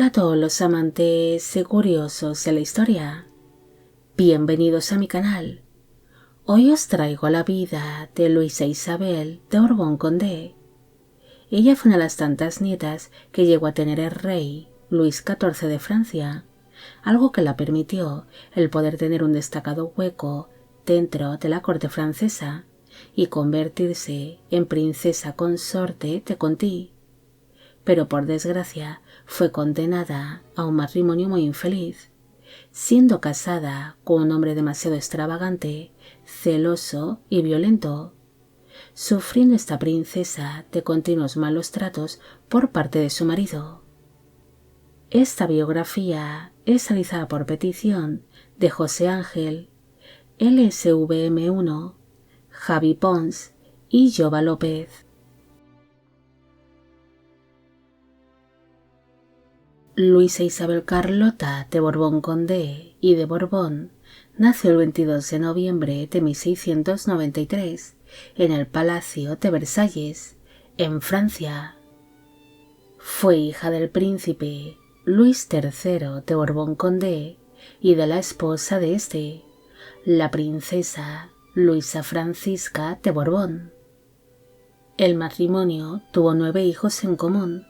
Hola a todos los amantes y curiosos de la historia. Bienvenidos a mi canal. Hoy os traigo la vida de Luisa Isabel de Borbón-Condé. Ella fue una de las tantas nietas que llegó a tener el rey Luis XIV de Francia, algo que la permitió el poder tener un destacado hueco dentro de la corte francesa y convertirse en princesa consorte de Conti. Pero por desgracia fue condenada a un matrimonio muy infeliz, siendo casada con un hombre demasiado extravagante, celoso y violento, sufriendo esta princesa de continuos malos tratos por parte de su marido. Esta biografía es realizada por petición de José Ángel, LSVM1, Javi Pons y Jova López. Luisa Isabel Carlota de Borbón-Condé y de Borbón nació el 22 de noviembre de 1693 en el Palacio de Versalles, en Francia. Fue hija del príncipe Luis III de Borbón-Condé y de la esposa de este, la princesa Luisa Francisca de Borbón. El matrimonio tuvo 9 hijos en común,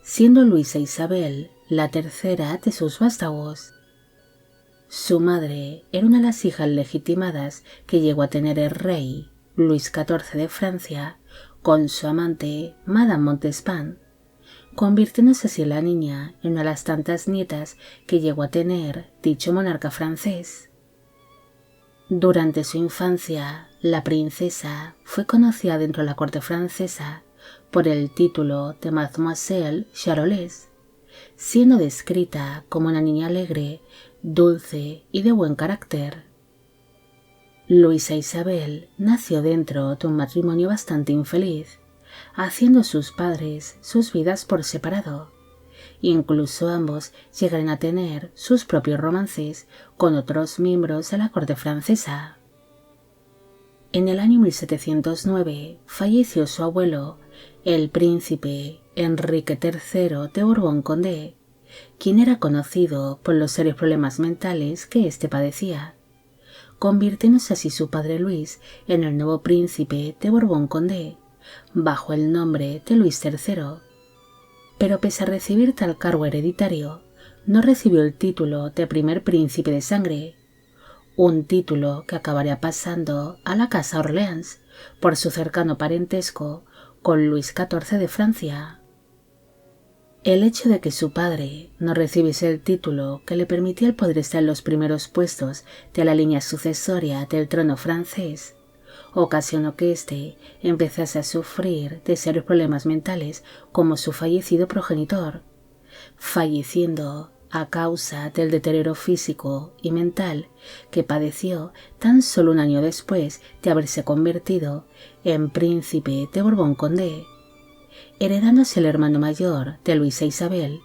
siendo Luisa Isabel la tercera de sus vástagos. Su madre era una de las hijas legitimadas que llegó a tener el rey Luis XIV de Francia con su amante Madame Montespan, convirtiéndose así la niña en una de las tantas nietas que llegó a tener dicho monarca francés. Durante su infancia, la princesa fue conocida dentro de la corte francesa por el título de Mademoiselle Charolais, siendo descrita como una niña alegre, dulce y de buen carácter. Luisa Isabel nació dentro de un matrimonio bastante infeliz, haciendo sus padres sus vidas por separado. Incluso ambos llegaron a tener sus propios romances con otros miembros de la corte francesa. En el año 1709 falleció su abuelo, el príncipe Enrique III de Borbón-Condé, quien era conocido por los serios problemas mentales que éste padecía, convirtiéndose así su padre Luis en el nuevo príncipe de Borbón-Condé, bajo el nombre de Luis III. Pero pese a recibir tal cargo hereditario, no recibió el título de primer príncipe de sangre, un título que acabaría pasando a la casa Orleans por su cercano parentesco con Luis XIV de Francia. El hecho de que su padre no recibiese el título que le permitía el poder estar en los primeros puestos de la línea sucesoria del trono francés ocasionó que éste empezase a sufrir de serios problemas mentales como su fallecido progenitor, falleciendo a causa del deterioro físico y mental que padeció tan solo un año después de haberse convertido en príncipe de Borbón-Condé, heredándose el hermano mayor de Luisa Isabel,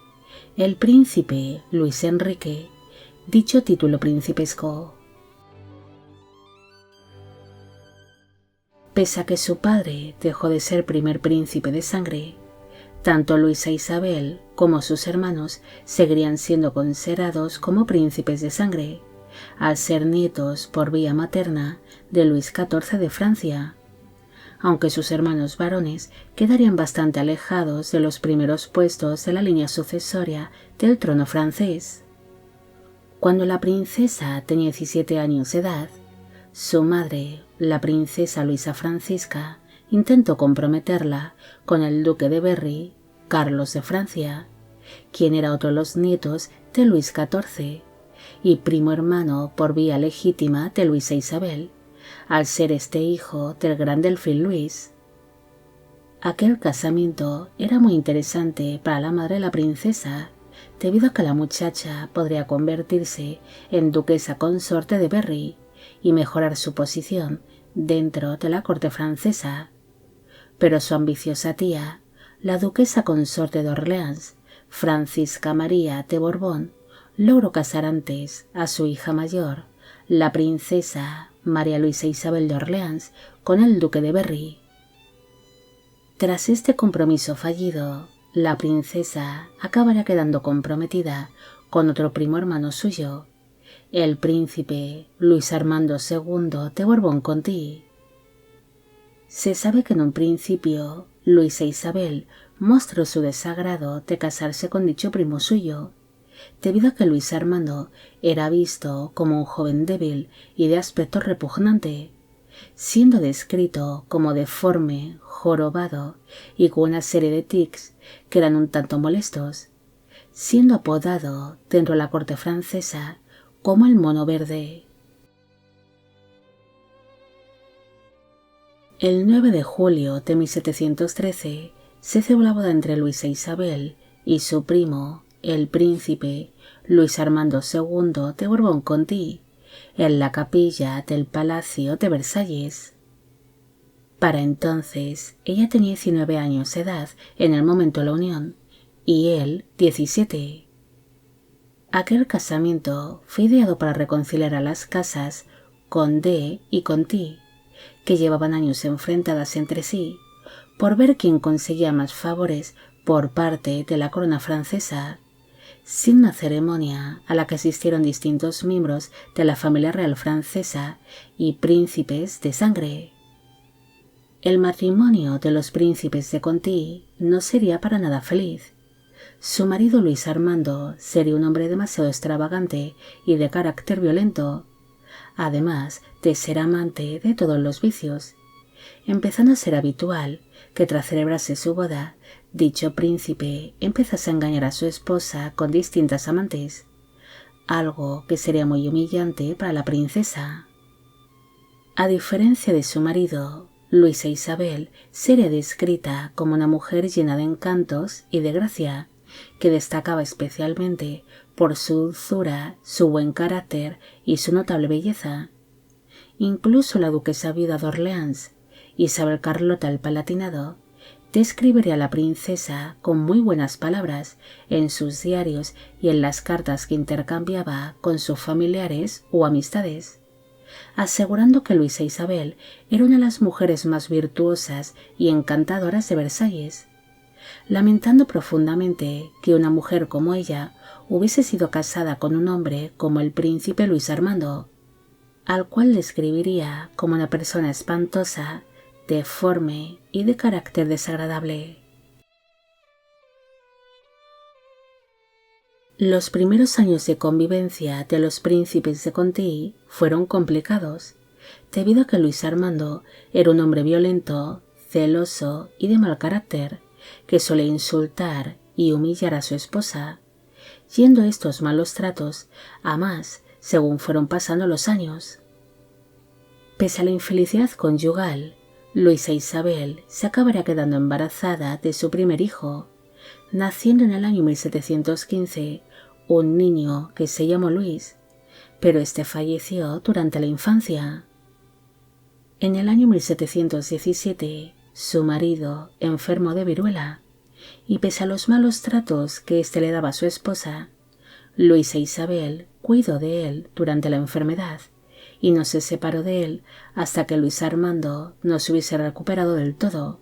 el príncipe Luis Enrique, dicho título principesco. Pese a que su padre dejó de ser primer príncipe de sangre, tanto Luisa Isabel como sus hermanos seguirían siendo considerados como príncipes de sangre, al ser nietos por vía materna de Luis XIV de Francia, aunque sus hermanos varones quedarían bastante alejados de los primeros puestos de la línea sucesoria del trono francés. Cuando la princesa tenía 17 años de edad, su madre, la princesa Luisa Francisca, intentó comprometerla con el duque de Berry, Carlos de Francia, quien era otro de los nietos de Luis XIV y primo hermano por vía legítima de Luisa Isabel, al ser este hijo del gran delfín Luis. Aquel casamiento era muy interesante para la madre de la princesa, debido a que la muchacha podría convertirse en duquesa consorte de Berry y mejorar su posición dentro de la corte francesa. Pero su ambiciosa tía, la duquesa consorte de Orleans, Francisca María de Borbón, logró casar antes a su hija mayor, la princesa María Luisa Isabel de Orleans, con el duque de Berry. Tras este compromiso fallido, la princesa acabará quedando comprometida con otro primo hermano suyo, el príncipe Luis Armando II de Borbón-Conti. Se sabe que en un principio Luisa Isabel mostró su desagrado de casarse con dicho primo suyo, debido a que Luis Armando era visto como un joven débil y de aspecto repugnante, siendo descrito como deforme, jorobado y con una serie de tics que eran un tanto molestos, siendo apodado dentro de la corte francesa como el mono verde. El 9 de julio de 1713 se celebró la boda entre Luisa Isabel y su primo, el príncipe Luis Armando II de Borbón-Conti, en la capilla del Palacio de Versalles. Para entonces, ella tenía 19 años de edad en el momento de la unión, y él 17. Aquel casamiento fue ideado para reconciliar a las casas Condé y Conti, que llevaban años enfrentadas entre sí, por ver quién conseguía más favores por parte de la corona francesa, sin una ceremonia a la que asistieron distintos miembros de la familia real francesa y príncipes de sangre. El matrimonio de los príncipes de Conti no sería para nada feliz. Su marido Luis Armando sería un hombre demasiado extravagante y de carácter violento, además de ser amante de todos los vicios, empezando a ser habitual que tras celebrarse su boda, dicho príncipe empezase a engañar a su esposa con distintas amantes, algo que sería muy humillante para la princesa. A diferencia de su marido, Luisa Isabel sería descrita como una mujer llena de encantos y de gracia, que destacaba especialmente por su dulzura, su buen carácter y su notable belleza. Incluso la duquesa viuda de Orleans, Isabel Carlota el Palatinado, describiría a la princesa con muy buenas palabras en sus diarios y en las cartas que intercambiaba con sus familiares o amistades, asegurando que Luisa Isabel era una de las mujeres más virtuosas y encantadoras de Versalles, lamentando profundamente que una mujer como ella hubiese sido casada con un hombre como el príncipe Luis Armando, al cual describiría como una persona espantosa, deforme y de carácter desagradable. Los primeros años de convivencia de los príncipes de Conti fueron complicados, debido a que Luis Armando era un hombre violento, celoso y de mal carácter, que solía insultar y humillar a su esposa, yendo estos malos tratos a más según fueron pasando los años. Pese a la infelicidad conyugal, Luisa Isabel se acabaría quedando embarazada de su primer hijo, naciendo en el año 1715 un niño que se llamó Luis, pero este falleció durante la infancia. En el año 1717, su marido enfermó de viruela, y pese a los malos tratos que éste le daba a su esposa, Luisa Isabel cuidó de él durante la enfermedad y no se separó de él hasta que Luis Armando no se hubiese recuperado del todo,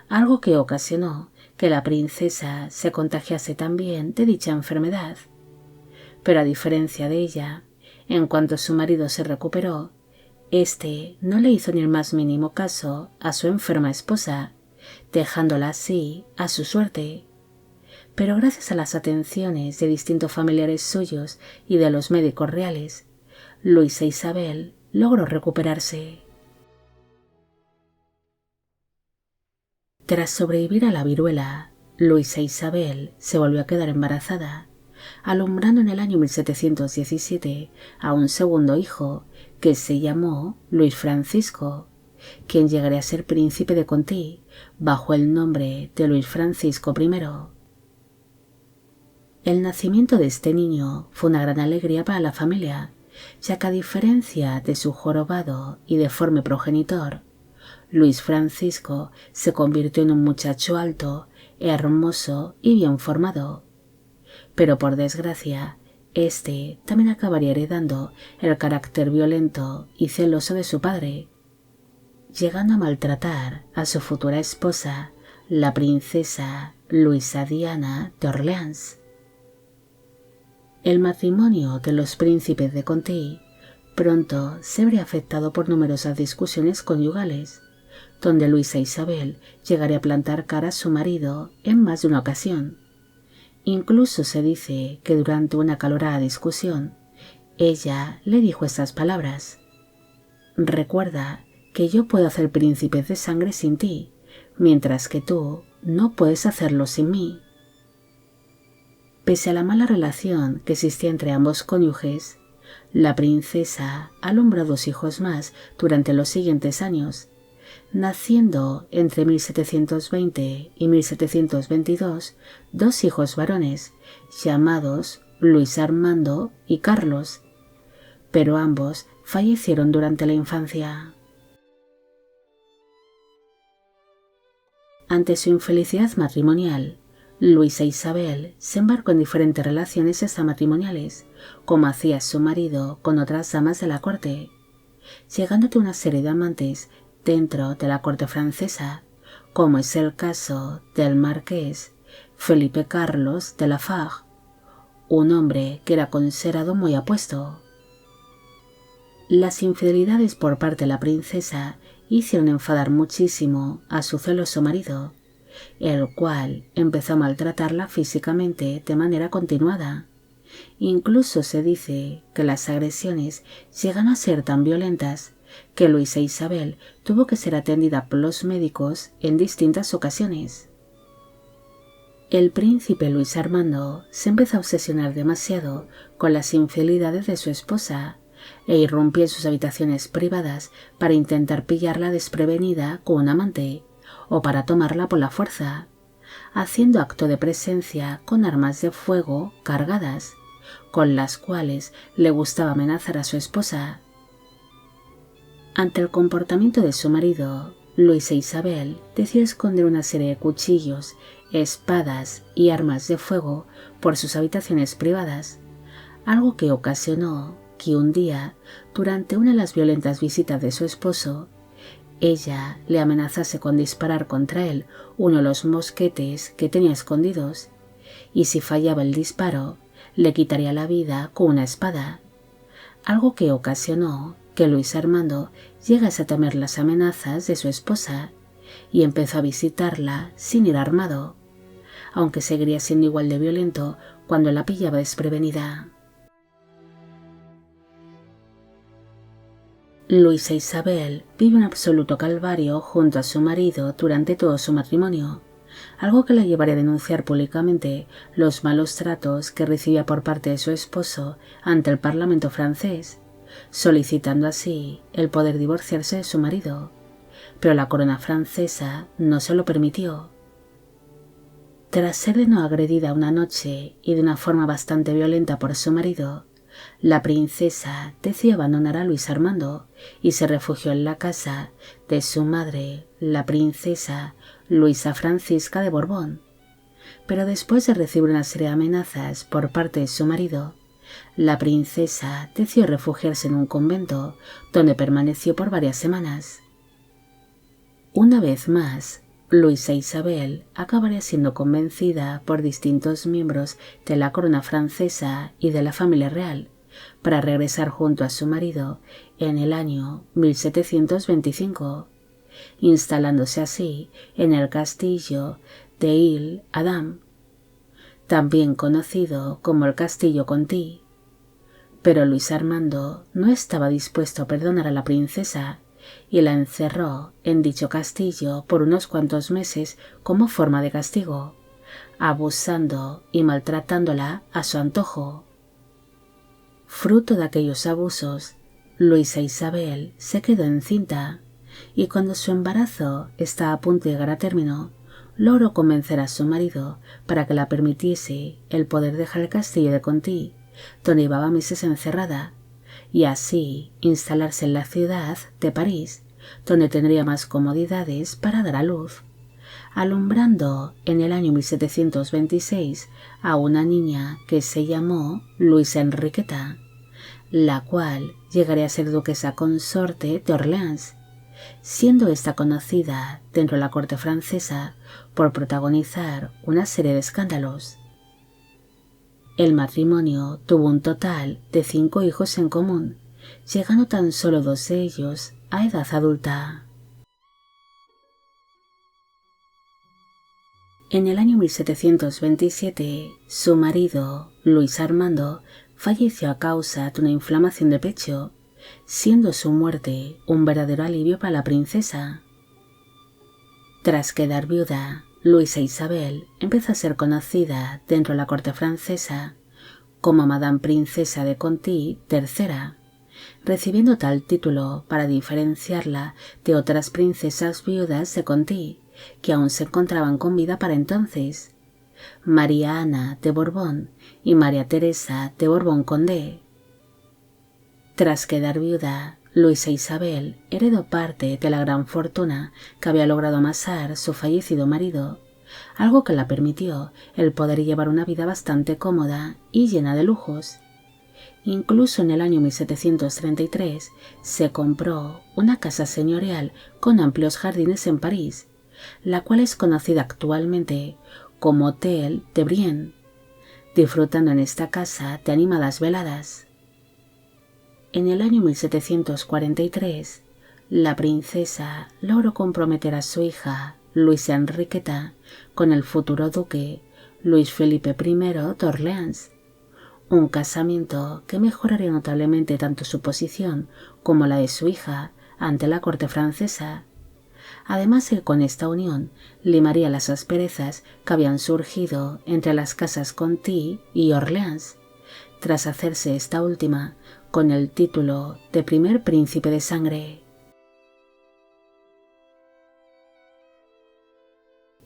algo que ocasionó que la princesa se contagiase también de dicha enfermedad. Pero a diferencia de ella, en cuanto su marido se recuperó, éste no le hizo ni el más mínimo caso a su enferma esposa, dejándola así a su suerte. Pero gracias a las atenciones de distintos familiares suyos y de los médicos reales, Luisa Isabel logró recuperarse. Tras sobrevivir a la viruela, Luisa Isabel se volvió a quedar embarazada, alumbrando en el año 1717 a un segundo hijo que se llamó Luis Francisco, quien llegaría a ser príncipe de Conti bajo el nombre de Luis Francisco I. El nacimiento de este niño fue una gran alegría para la familia, ya que a diferencia de su jorobado y deforme progenitor, Luis Francisco se convirtió en un muchacho alto, hermoso y bien formado. Pero por desgracia, este también acabaría heredando el carácter violento y celoso de su padre, llegando a maltratar a su futura esposa, la princesa Luisa Diana de Orleans. El matrimonio de los príncipes de Conti pronto se vería afectado por numerosas discusiones conyugales, donde Luisa Isabel llegaría a plantar cara a su marido en más de una ocasión. Incluso se dice que durante una acalorada discusión, ella le dijo estas palabras: «Recuerda que yo puedo hacer príncipes de sangre sin ti, mientras que tú no puedes hacerlo sin mí». Pese a la mala relación que existía entre ambos cónyuges, la princesa alumbró 2 hijos más durante los siguientes años, naciendo entre 1720 y 1722 2 hijos varones llamados Luis Armando y Carlos, pero ambos fallecieron durante la infancia. Ante su infelicidad matrimonial, Luisa Isabel se embarcó en diferentes relaciones extramatrimoniales, como hacía su marido con otras damas de la corte, llegando a una serie de amantes dentro de la corte francesa, como es el caso del marqués Felipe Carlos de Lafargue, un hombre que era considerado muy apuesto. Las infidelidades por parte de la princesa hicieron enfadar muchísimo a su celoso marido, el cual empezó a maltratarla físicamente de manera continuada. Incluso se dice que las agresiones llegan a ser tan violentas que Luisa Isabel tuvo que ser atendida por los médicos en distintas ocasiones. El príncipe Luis Armando se empezó a obsesionar demasiado con las infidelidades de su esposa e irrumpía en sus habitaciones privadas para intentar pillarla desprevenida con un amante o para tomarla por la fuerza, haciendo acto de presencia con armas de fuego cargadas, con las cuales le gustaba amenazar a su esposa. Ante el comportamiento de su marido, Luisa Isabel decidió esconder una serie de cuchillos, espadas y armas de fuego por sus habitaciones privadas, algo que ocasionó que un día, durante una de las violentas visitas de su esposo, ella le amenazase con disparar contra él uno de los mosquetes que tenía escondidos, y si fallaba el disparo, le quitaría la vida con una espada, algo que ocasionó que Luis Armando llegase a temer las amenazas de su esposa y empezó a visitarla sin ir armado, aunque seguiría siendo igual de violento cuando la pillaba desprevenida. Luisa Isabel vive un absoluto calvario junto a su marido durante todo su matrimonio, algo que la llevaría a denunciar públicamente los malos tratos que recibía por parte de su esposo ante el Parlamento francés, solicitando así el poder divorciarse de su marido, pero la corona francesa no se lo permitió. Tras ser de nuevo agredida una noche y de una forma bastante violenta por su marido, la princesa decidió abandonar a Luis Armando y se refugió en la casa de su madre, la princesa Luisa Francisca de Borbón. Pero después de recibir una serie de amenazas por parte de su marido, la princesa decidió refugiarse en un convento donde permaneció por varias semanas. Una vez más, Luisa Isabel acabaría siendo convencida por distintos miembros de la corona francesa y de la familia real para regresar junto a su marido en el año 1725, instalándose así en el castillo de L'Isle-Adam, también conocido como el Castillo Conti. Pero Luis Armando no estaba dispuesto a perdonar a la princesa y la encerró en dicho castillo por unos cuantos meses como forma de castigo, abusando y maltratándola a su antojo. Fruto de aquellos abusos, Luisa Isabel se quedó encinta y cuando su embarazo estaba a punto de llegar a término, logró convencer a su marido para que la permitiese el poder dejar el castillo de Conti, donde llevaba meses encerrada, y así instalarse en la ciudad de París, donde tendría más comodidades para dar a luz, alumbrando en el año 1726 a una niña que se llamó Luisa Enriqueta, la cual llegaría a ser duquesa consorte de Orleans, siendo esta conocida dentro de la corte francesa por protagonizar una serie de escándalos. El matrimonio tuvo un total de 5 hijos en común, llegando tan solo 2 de ellos a edad adulta. En el año 1727, su marido, Luis Armando, falleció a causa de una inflamación de pecho, siendo su muerte un verdadero alivio para la princesa. Tras quedar viuda, Luisa Isabel empezó a ser conocida dentro de la corte francesa como Madame Princesa de Conti III, recibiendo tal título para diferenciarla de otras princesas viudas de Conti que aún se encontraban con vida para entonces, María Ana de Borbón y María Teresa de Borbón-Condé. Tras quedar viuda, Luisa Isabel heredó parte de la gran fortuna que había logrado amasar su fallecido marido, algo que le permitió el poder llevar una vida bastante cómoda y llena de lujos. Incluso en el año 1733 se compró una casa señorial con amplios jardines en París, la cual es conocida actualmente como Hotel de Brienne, disfrutando en esta casa de animadas veladas. En el año 1743, la princesa logró comprometer a su hija, Luisa Enriqueta, con el futuro duque Luis Felipe I de Orleans, un casamiento que mejoraría notablemente tanto su posición como la de su hija ante la corte francesa. Además, él con esta unión limaría las asperezas que habían surgido entre las casas Conti y Orleans, tras hacerse esta última con el título de primer príncipe de sangre.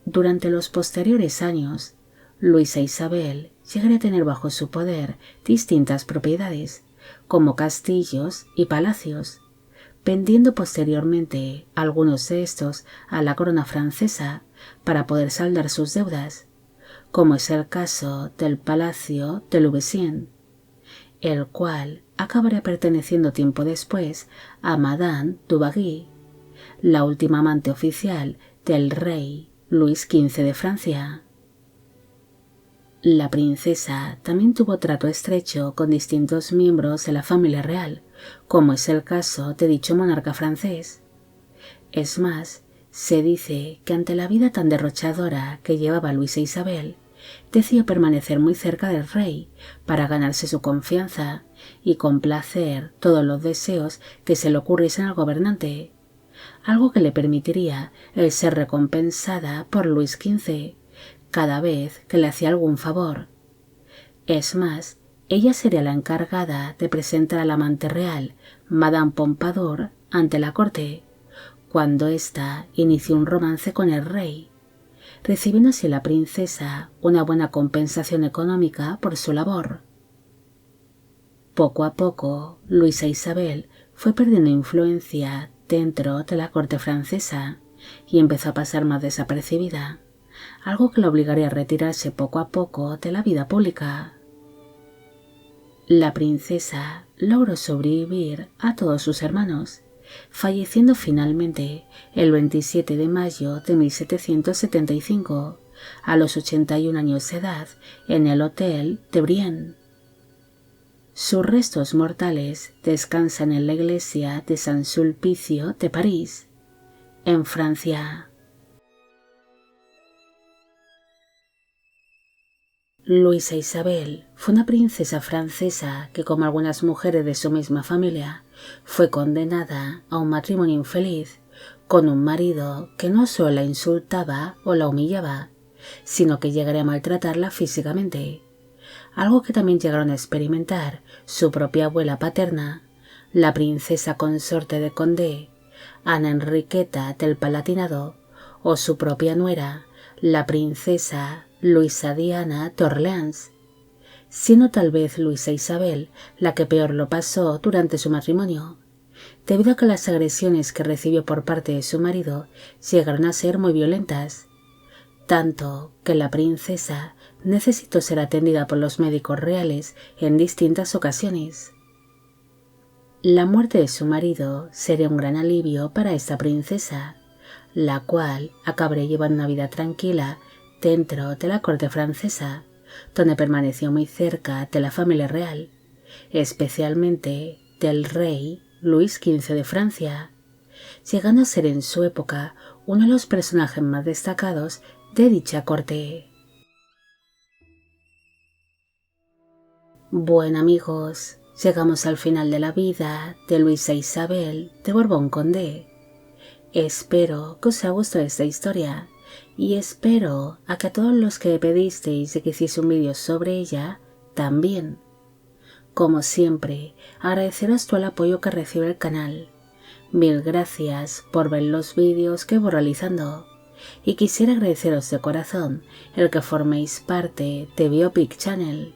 Durante los posteriores años, Luisa Isabel llegaría a tener bajo su poder distintas propiedades, como castillos y palacios, vendiendo posteriormente algunos de estos a la corona francesa para poder saldar sus deudas, como es el caso del Palacio de Louveciennes, el cual acabaría perteneciendo tiempo después a Madame Dubarry, la última amante oficial del rey Luis XV de Francia. La princesa también tuvo trato estrecho con distintos miembros de la familia real, como es el caso de dicho monarca francés. Es más, se dice que ante la vida tan derrochadora que llevaba Luisa Isabel, decidió permanecer muy cerca del rey para ganarse su confianza y complacer todos los deseos que se le ocurriesen al gobernante, algo que le permitiría el ser recompensada por Luis XV cada vez que le hacía algún favor. Es más, ella sería la encargada de presentar al amante real, Madame Pompadour, ante la corte, cuando ésta inició un romance con el rey, recibiendo así la princesa una buena compensación económica por su labor. Poco a poco, Luisa Isabel fue perdiendo influencia dentro de la corte francesa y empezó a pasar más desapercibida, algo que la obligaría a retirarse poco a poco de la vida pública. La princesa logró sobrevivir a todos sus hermanos, falleciendo finalmente el 27 de mayo de 1775, a los 81 años de edad, en el Hotel de Brienne. Sus restos mortales descansan en la iglesia de San Sulpicio de París, en Francia. Luisa Isabel fue una princesa francesa que, como algunas mujeres de su misma familia, fue condenada a un matrimonio infeliz con un marido que no solo la insultaba o la humillaba, sino que llegaría a maltratarla físicamente, algo que también llegaron a experimentar su propia abuela paterna, la princesa consorte de Condé, Ana Enriqueta del Palatinado, o su propia nuera, la princesa Luisa Diana de Orleans, siendo tal vez Luisa Isabel la que peor lo pasó durante su matrimonio, debido a que las agresiones que recibió por parte de su marido llegaron a ser muy violentas, tanto que la princesa necesitó ser atendida por los médicos reales en distintas ocasiones. La muerte de su marido sería un gran alivio para esta princesa, la cual acabaría llevando una vida tranquila dentro de la corte francesa, donde permaneció muy cerca de la familia real, especialmente del rey Luis XV de Francia, llegando a ser en su época uno de los personajes más destacados de dicha corte. Bueno amigos, llegamos al final de la vida de Luisa Isabel de Borbón-Condé. Espero que os haya gustado esta historia y espero a que a todos los que pedisteis de que hiciese un vídeo sobre ella también. Como siempre, agradeceros todo el apoyo que recibe el canal. Mil gracias por ver los vídeos que voy realizando y quisiera agradeceros de corazón el que forméis parte de Biopic Channel.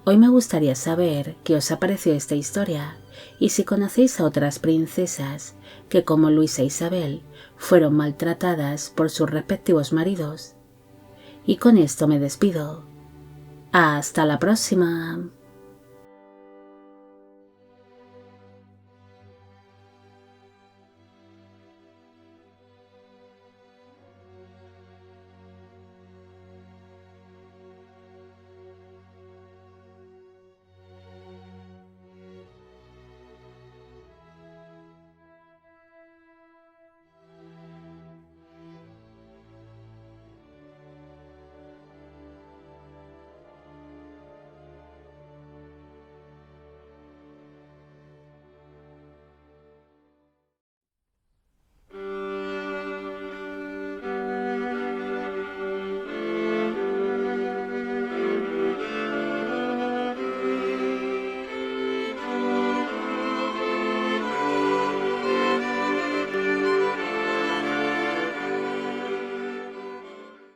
Hoy me gustaría saber qué os ha parecido esta historia y si conocéis a otras princesas que, como Luisa Isabel, fueron maltratadas por sus respectivos maridos. Y con esto me despido. ¡Hasta la próxima!